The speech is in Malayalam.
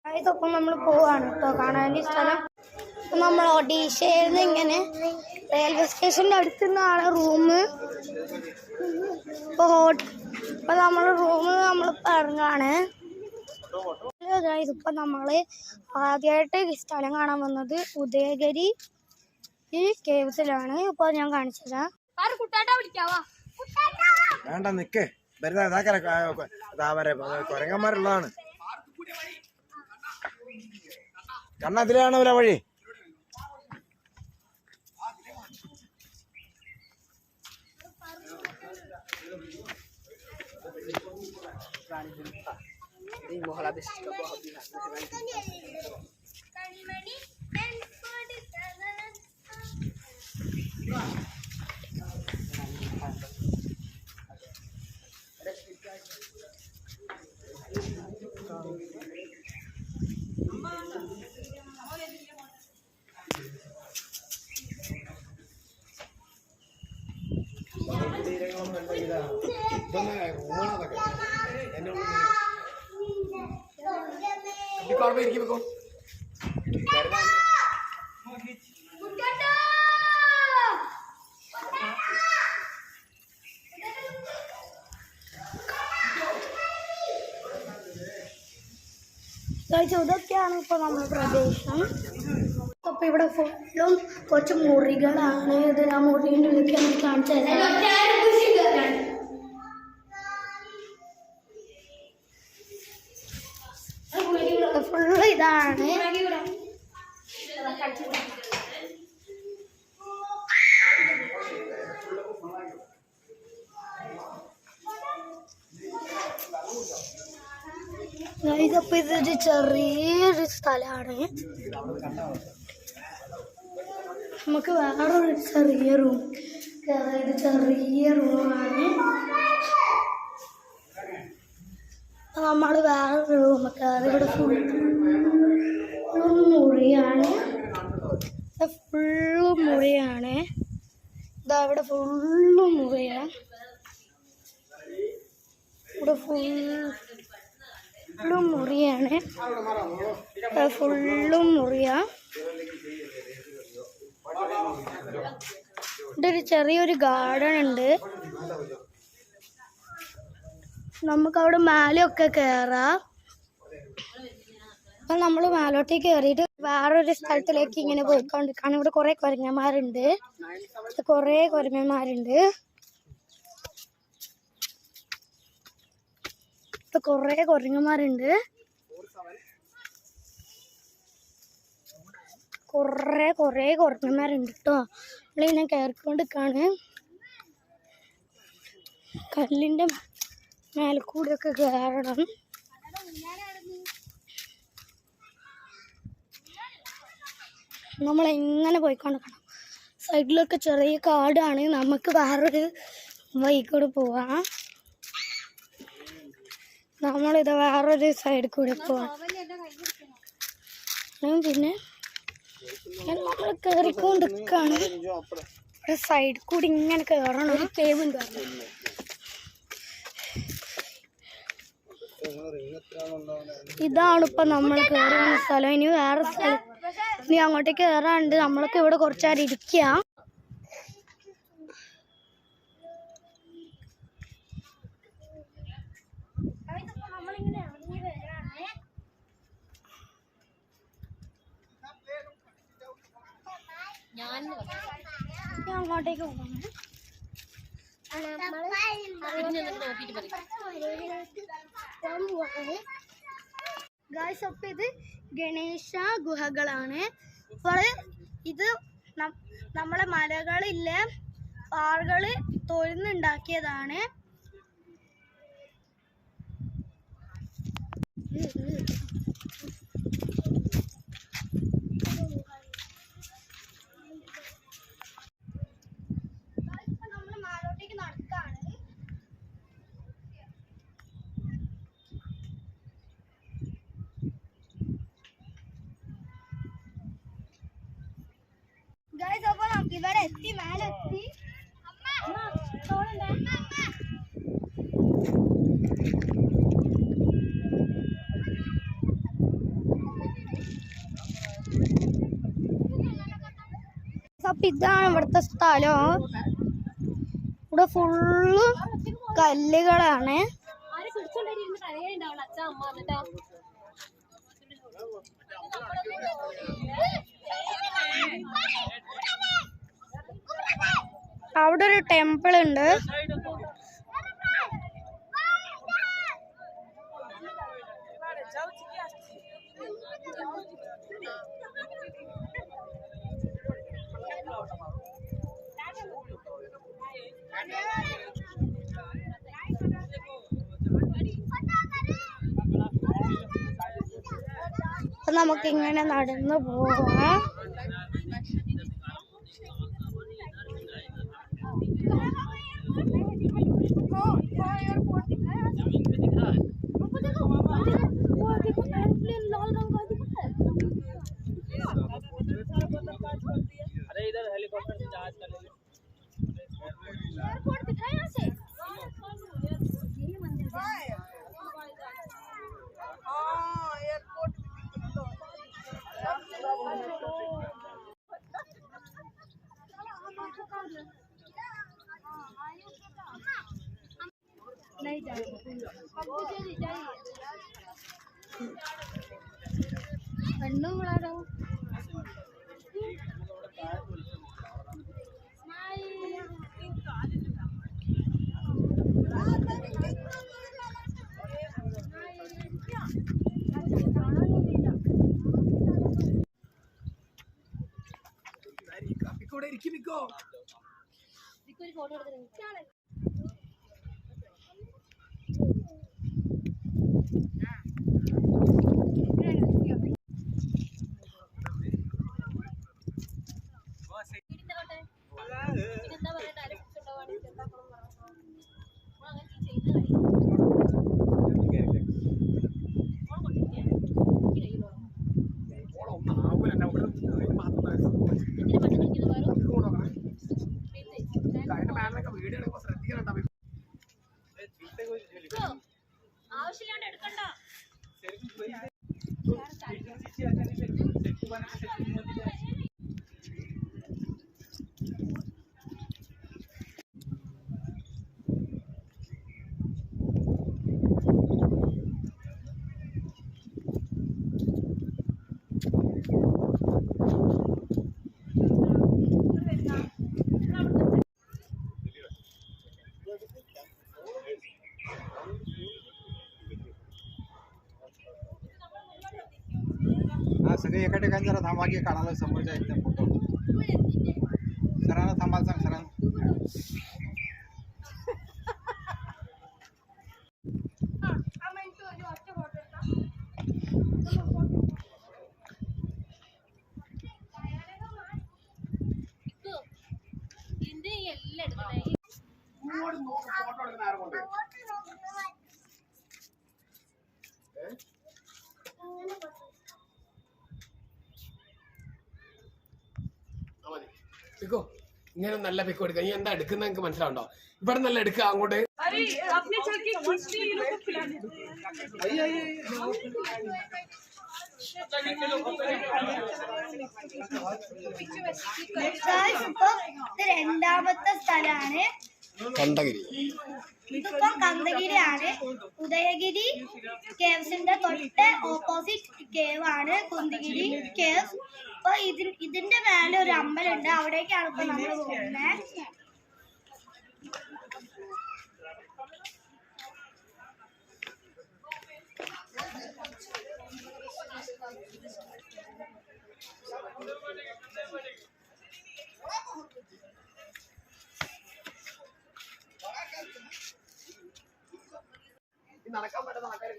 ഇതൊക്കെ നമ്മൾ പോവാണ് കേട്ടോ കാണാൻ സ്ഥലം. നമ്മൾ ഒഡീഷയിൽ നിന്ന് ഇങ്ങനെ റെയിൽവേ സ്റ്റേഷൻ്റെ അടുത്ത് നിന്നാണ് റൂം. ഇപ്പൊ നമ്മള് നമ്മളിപ്പോൾ ഇറങ്ങാണ്. ഇപ്പൊ നമ്മള് ആദ്യമായിട്ട് സ്ഥലം കാണാൻ വന്നത് ഉദയഗിരി ഈ കേവ്സിലാണ്. ഇപ്പൊ ഞാൻ കാണിച്ചതാ. വേണ്ട നിക്കേ കൊരങ്ങന്മാരുള്ളതാണ്. കാരണം അതിലാണ് അവരെ വഴി. ഇതൊക്കെയാണ് ഇപ്പൊ നമ്മുടെ പ്രദേശം. അപ്പൊ ഇവിടെ ഫുള്ളും കുറച്ച് മുറികളാണ്. ഇത് ആ മുറിൻ്റെ ഉള്ളിൽ നമുക്ക് കാണിച്ചു തരാം. ഫുള്ള് ഇതാണ്. ഇതപ്പോ ഇതൊരു ചെറിയൊരു സ്ഥലമാണ്. നമുക്ക് വേറൊരു ചെറിയ റൂം. ഇത് ചെറിയ റൂമാണ്. നമ്മൾ വേറൊരു റൂമൊക്കെ ഇവിടെ ഫുള്ളും മുറിയാണ്. ഫുള്ളും മുറിയാണ്. ഇതാ ഇവിടെ ഫുള്ളും മുറിയാണ്. ഇവിടെ ഫുള്ളും മുറിയാണ്. ഫുള്ളും മുറിയാ. ഇവിടെ ഒരു ചെറിയൊരു ഗാർഡൻ ഉണ്ട്. നമുക്കവിടെ മേലെയൊക്കെ കയറാം. അപ്പം നമ്മൾ മേലോട്ടേക്ക് കയറിയിട്ട് വേറൊരു സ്ഥലത്തിലേക്ക് ഇങ്ങനെ പോയിക്കൊണ്ടിരിക്കുകയാണ്. ഇവിടെ കുറേ കുരങ്ങന്മാരുണ്ട്. ഇപ്പൊ കുറേ കുരങ്ങന്മാരുണ്ട്. കുറേ കുരങ്ങന്മാരുണ്ട് കേട്ടോ. നമ്മളിങ്ങനെ കയറിക്കൊണ്ടിരിക്കുകയാണ്. കല്ലിൻ്റെ മേൽക്കൂടെയൊക്കെ കയറണം. നമ്മളെങ്ങനെ പോയിക്കൊണ്ടിരിക്കണം. സൈഡിലൊക്കെ ചെറിയ കാടാണ്. നമുക്ക് വേറൊരു വഴിക്കൂടെ പോവാം. നമ്മളിത് വേറൊരു സൈഡിൽ കൂടെ പോവാം. പിന്നെ നമ്മൾ കയറിക്കൊണ്ടിരിക്കുകയാണ്. സൈഡിൽ കൂടി ഇങ്ങനെ കയറണം. ഒരു കേവ് ഉണ്ട്. ഇതാണ് ഇപ്പൊ നമ്മൾ കയറുന്ന സ്ഥലം. ഇനി വേറെ സ്ഥലം ഇനി അങ്ങോട്ടേക്ക് കയറാണ്ട്. നമ്മളൊക്കെ ഇവിടെ കുറച്ചേരം ഇരിക്കുക. ഞാൻ അങ്ങോട്ടേക്ക് പോകാം. ഗായ്സ്, അപ്പൊ ഇത് ഗണേശ ഗുഹകളാണ്. അപ്പോൾ ഇത് നമ്മളെ മലകളിലെ പാറകള് തൊഴുന്നുണ്ടാക്കിയതാണ്. ഇവിടെ എത്തി, മേലെ എത്തി. അപ്പൊ ഇതാണ് ഇവിടുത്തെ സ്ഥലം. ഇവിടെ ഫുള്ള് കല്ലുകളാണ്. അവിടെ ഒരു ടെമ്പിൾ ഉണ്ട്. അപ്പൊ നമുക്കിങ്ങനെ നടന്നു പോകാം. सगळे एका ठिकाणी जरा थांबा की काढायला समोरच्या एकदम फोटो. सरांना थांबायला सांग सरांना. ഇങ്ങനെ നല്ല പിക്ക് എടുക്കുക. നീ എന്താ എടുക്കുന്ന എനിക്ക് മനസ്സിലാവുണ്ടോ? ഇവിടെ നല്ല എടുക്കുക അങ്ങോട്ട്. രണ്ടാമത്തെ സ്ഥലമാണ് കണ്ടഗിരി. ഇതിപ്പോ കന്തഗിരിയാണ്. ഉദയഗിരി കേവ്സിന്റെ തൊട്ട് ഓപ്പോസിറ്റ് കേവ് ആണ് കുന്തിഗിരി കേവ്സ്. അപ്പൊ ഇതിന്റെ മേലെ ഒരു അമ്പലമുണ്ട്. അവിടേക്കാണ് ഇപ്പൊ നമ്മൾ പോകുന്നത്. നടക്കാൻ പറ്റുന്ന ആൾക്കാരെ